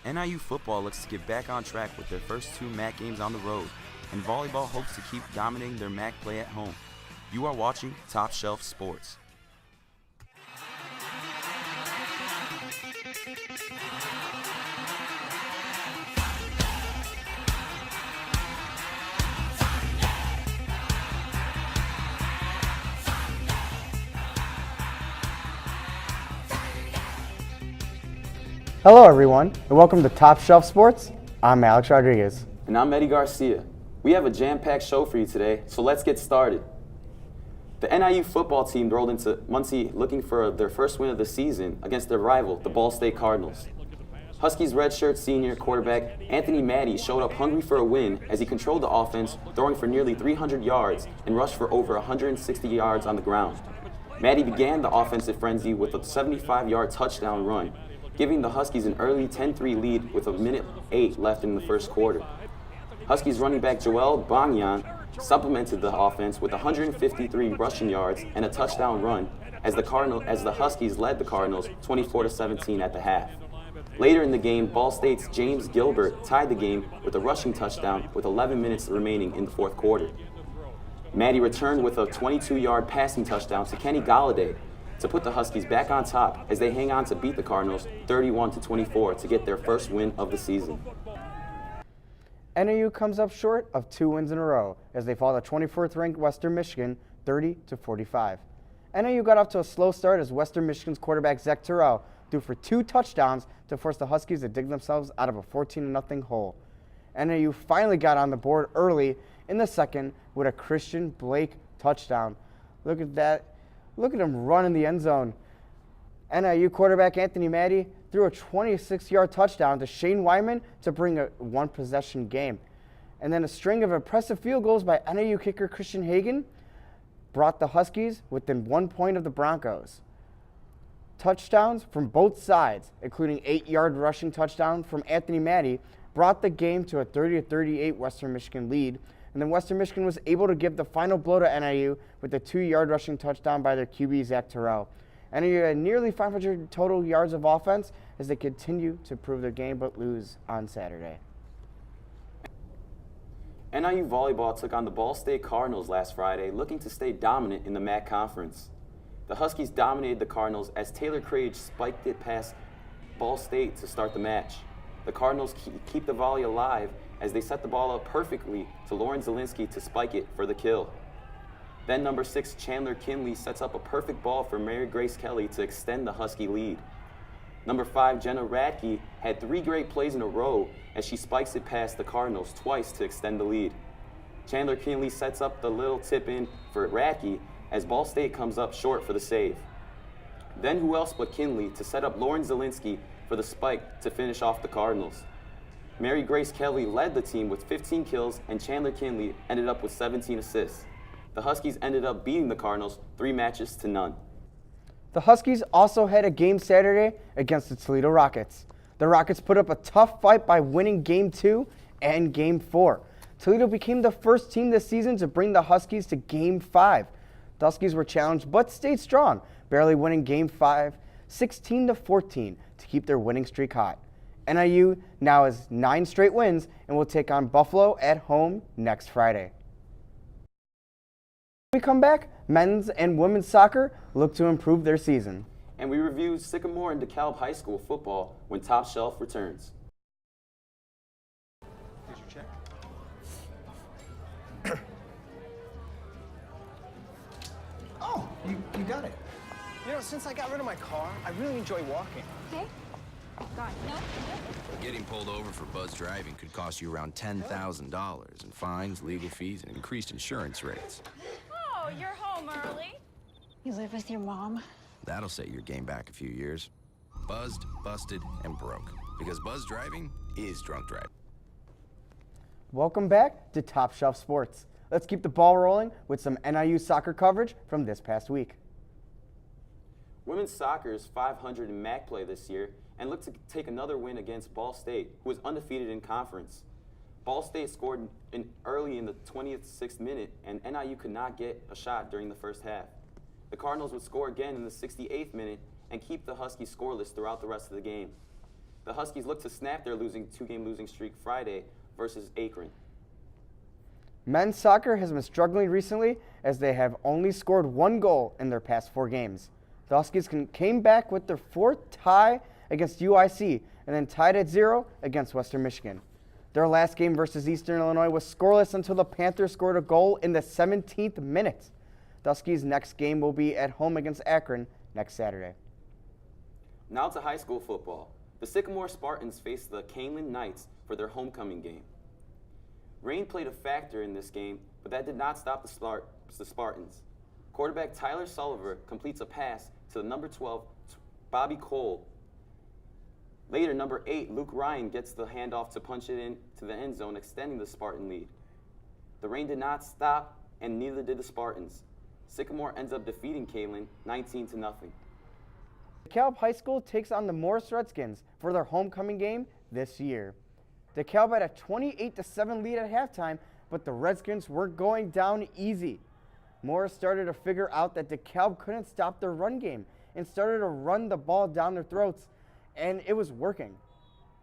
NIU football looks to get back on track with their first two MAC games on the road, and volleyball hopes to keep dominating their MAC play at home. You are watching Top Shelf Sports. Hello everyone, and welcome to Top Shelf Sports. I'm Alex Rodriguez. And I'm Eddie Garcia. We have a jam-packed show for you today, so let's get started. The NIU football team rolled into Muncie looking for their first win of the season against their rival, the Ball State Cardinals. Huskies redshirt senior quarterback Anthony Maddie showed up hungry for a win as he controlled the offense, throwing for nearly 300 yards and rushed for over 160 yards on the ground. Maddie began the offensive frenzy with a 75-yard touchdown run, giving the Huskies an early 10-3 lead with 1:08 left in the first quarter. Huskies running back Joel Bangyan supplemented the offense with 153 rushing yards and a touchdown run as the Huskies led the Cardinals 24-17 at the half. Later in the game, Ball State's James Gilbert tied the game with a rushing touchdown with 11 minutes remaining in the fourth quarter. Maddie returned with a 22-yard passing touchdown to Kenny Galladay to put the Huskies back on top as they hang on to beat the Cardinals 31-24 to get their first win of the season. NIU comes up short of 2 wins in a row as they fall to 24th ranked Western Michigan 30-45. NIU got off to a slow start as Western Michigan's quarterback Zach Terrell threw for 2 touchdowns to force the Huskies to dig themselves out of a 14-0 hole. NIU finally got on the board early in the second with a Christian Blake touchdown. Look at that. Look at him run in the end zone. NIU quarterback Anthony Maddie threw a 26-yard touchdown to Shane Wyman to bring a one-possession game. And then a string of impressive field goals by NIU kicker Christian Hagan brought the Huskies within 1 point of the Broncos. Touchdowns from both sides, including 8-yard rushing touchdown from Anthony Maddie, brought the game to a 30-38 Western Michigan lead. And then Western Michigan was able to give the final blow to NIU with a 2-yard rushing touchdown by their QB, Zach Terrell. NIU had nearly 500 total yards of offense as they continue to prove their game but lose on Saturday. NIU volleyball took on the Ball State Cardinals last Friday, looking to stay dominant in the MAC conference. The Huskies dominated the Cardinals as Taylor Crage spiked it past Ball State to start the match. The Cardinals keep the volley alive as they set the ball up perfectly to Lauren Zielinski to spike it for the kill. Then number 6 Chandler Kinley sets up a perfect ball for Mary Grace Kelly to extend the Husky lead. Number 5 Jenna Radke had 3 great plays in a row as she spikes it past the Cardinals twice to extend the lead. Chandler Kinley sets up the little tip in for Radke as Ball State comes up short for the save. Then who else but Kinley to set up Lauren Zielinski for the spike to finish off the Cardinals. Mary Grace Kelly led the team with 15 kills and Chandler Kinley ended up with 17 assists. The Huskies ended up beating the Cardinals 3-0. The Huskies also had a game Saturday against the Toledo Rockets. The Rockets put up a tough fight by winning Game 2 and Game 4. Toledo became the first team this season to bring the Huskies to Game 5. The Huskies were challenged but stayed strong, barely winning Game 5 16-14 to keep their winning streak hot. NIU now has 9 straight wins and will take on Buffalo at home next Friday. When we come back, men's and women's soccer look to improve their season. And we review Sycamore and DeKalb High School football when Top Shelf returns. Here's your check. Oh, you got it. You know, since I got rid of my car, I really enjoy walking. Okay. Got it. No? Getting pulled over for buzz driving could cost you around $10,000 in fines, legal fees, and increased insurance rates. Oh, you're home early. You live with your mom? That'll set your game back a few years. Buzzed, busted, and broke. Because buzz driving is drunk driving. Welcome back to Top Shelf Sports. Let's keep the ball rolling with some NIU soccer coverage from this past week. Women's soccer is 500 in MAC play this year and look to take another win against Ball State, who is undefeated in conference. Ball State scored early in the 26th minute, and NIU could not get a shot during the first half. The Cardinals would score again in the 68th minute and keep the Huskies scoreless throughout the rest of the game. The Huskies look to snap their two-game losing streak Friday versus Akron. Men's soccer has been struggling recently as they have only scored 1 goal in their past 4 games. The Huskies came back with their 4th tie against UIC and then tied at 0 against Western Michigan. Their last game versus Eastern Illinois was scoreless until the Panthers scored a goal in the 17th minute. The Huskies' next game will be at home against Akron next Saturday. Now to high school football. The Sycamore Spartans face the Canelan Knights for their homecoming game. Rain played a factor in this game, but that did not stop the Spartans. Quarterback Tyler Sullivan completes a pass to the number 12, Bobby Cole. Later, number 8, Luke Ryan gets the handoff to punch it into the end zone, extending the Spartan lead. The rain did not stop, and neither did the Spartans. Sycamore ends up defeating Canelan 19-0. DeKalb High School takes on the Morris Redskins for their homecoming game this year. DeKalb had a 28-7 lead at halftime, but the Redskins weren't going down easy. Morris started to figure out that DeKalb couldn't stop their run game and started to run the ball down their throats, and it was working.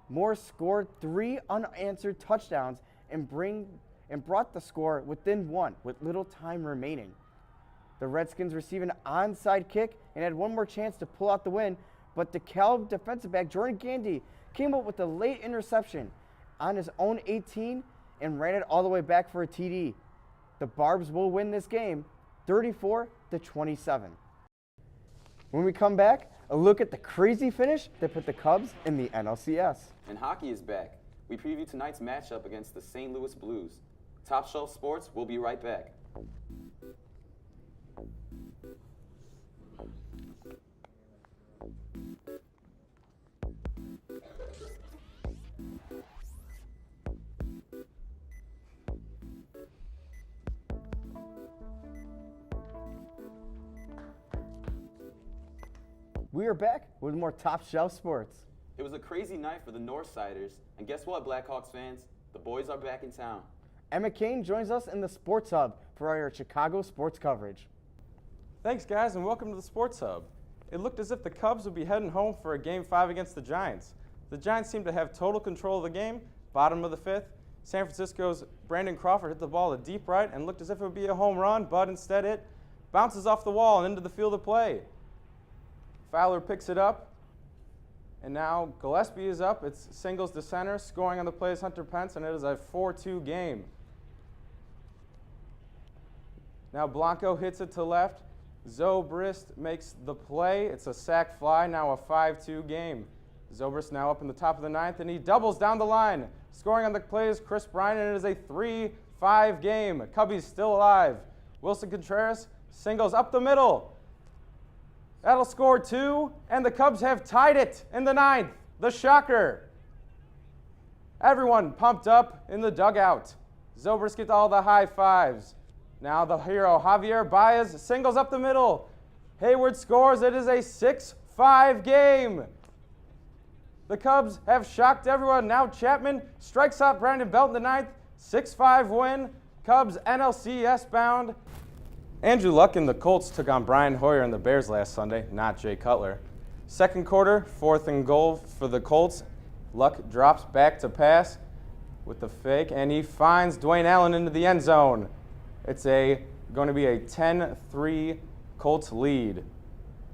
Morris scored 3 unanswered touchdowns and brought the score within 1 with little time remaining. The Redskins received an onside kick and had 1 more chance to pull out the win, but DeKalb defensive back Jordan Gandy came up with a late interception on his own 18 and ran it all the way back for a TD. The Barbs will win this game 34-27. When we come back, a look at the crazy finish that put the Cubs in the NLCS. And hockey is back. We preview tonight's matchup against the St. Louis Blues. Top Shelf Sports will be right back. We are back with more Top Shelf Sports. It was a crazy night for the Northsiders, and guess what, Blackhawks fans? The boys are back in town. Emma Kane joins us in the Sports Hub for our Chicago sports coverage. Thanks, guys, and welcome to the Sports Hub. It looked as if the Cubs would be heading home for a Game 5 against the Giants. The Giants seemed to have total control of the game. Bottom of the 5th, San Francisco's Brandon Crawford hit the ball to deep right and looked as if it would be a home run, but instead it bounces off the wall and into the field of play. Fowler picks it up, and now Gillespie is up. It's singles to center. Scoring on the play is Hunter Pence, and it is a 4-2 game. Now Blanco hits it to left. Zobrist makes the play. It's a sac fly, now a 5-2 game. Zobrist now up in the top of the 9th, and he doubles down the line. Scoring on the play is Chris Bryan, and it is a 3-5 game. Cubbies still alive. Wilson Contreras singles up the middle. That'll score 2, and the Cubs have tied it in the 9th. The shocker. Everyone pumped up in the dugout. Zobrist gets all the high fives. Now the hero, Javier Baez, singles up the middle. Hayward scores. It is a 6-5 game. The Cubs have shocked everyone. Now Chapman strikes out Brandon Belt in the 9th. 6-5 win. Cubs NLCS bound. Andrew Luck and the Colts took on Brian Hoyer and the Bears last Sunday, not Jay Cutler. Second quarter, 4th and goal for the Colts. Luck drops back to pass with the fake, and he finds Dwayne Allen into the end zone. It's going to be a 10-3 Colts lead.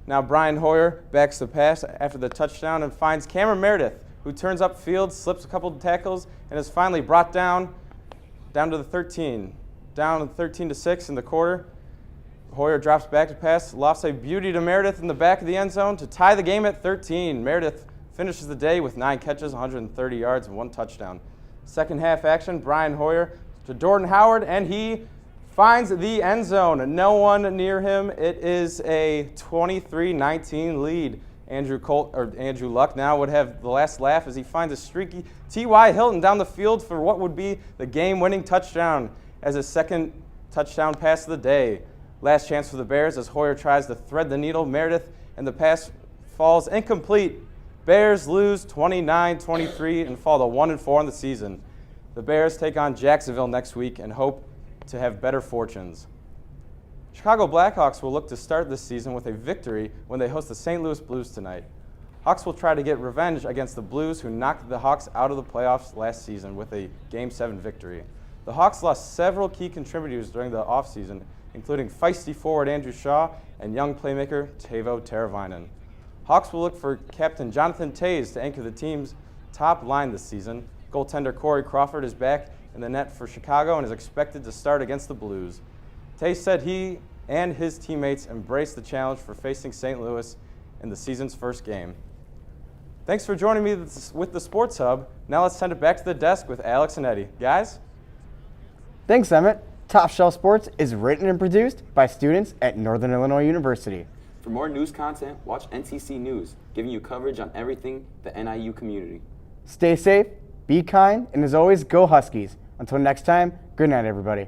Now Brian Hoyer backs the pass after the touchdown and finds Cameron Meredith, who turns upfield, slips a couple of tackles, and is finally brought down to the 13. Down 13-6 in the quarter. Hoyer drops back to pass, lofts a beauty to Meredith in the back of the end zone to tie the game at 13. Meredith finishes the day with 9 catches, 130 yards, and 1 touchdown. Second half action, Brian Hoyer to Jordan Howard, and he finds the end zone. No one near him. It is a 23-19 lead. Andrew Luck now would have the last laugh as he finds a streaky T.Y. Hilton down the field for what would be the game-winning touchdown as his second touchdown pass of the day. Last chance for the Bears as Hoyer tries to thread the needle. Meredith, and the pass falls incomplete. Bears lose 29-23 and fall to 1-4 on the season. The Bears take on Jacksonville next week and hope to have better fortunes. Chicago Blackhawks will look to start this season with a victory when they host the St. Louis Blues tonight. Hawks will try to get revenge against the Blues, who knocked the Hawks out of the playoffs last season with a Game 7 victory. The Hawks lost several key contributors during the offseason, including feisty forward Andrew Shaw and young playmaker Teuvo Teravainen. Hawks will look for captain Jonathan Toews to anchor the team's top line this season. Goaltender Corey Crawford is back in the net for Chicago and is expected to start against the Blues. Toews said he and his teammates embraced the challenge for facing St. Louis in the season's first game. Thanks for joining me with the Sports Hub. Now let's send it back to the desk with Alex and Eddie. Guys? Thanks, Emmett. Top Shelf Sports is written and produced by students at Northern Illinois University. For more news content, watch NTC News, giving you coverage on everything the NIU community. Stay safe, be kind, and as always, go Huskies. Until next time, good night, everybody.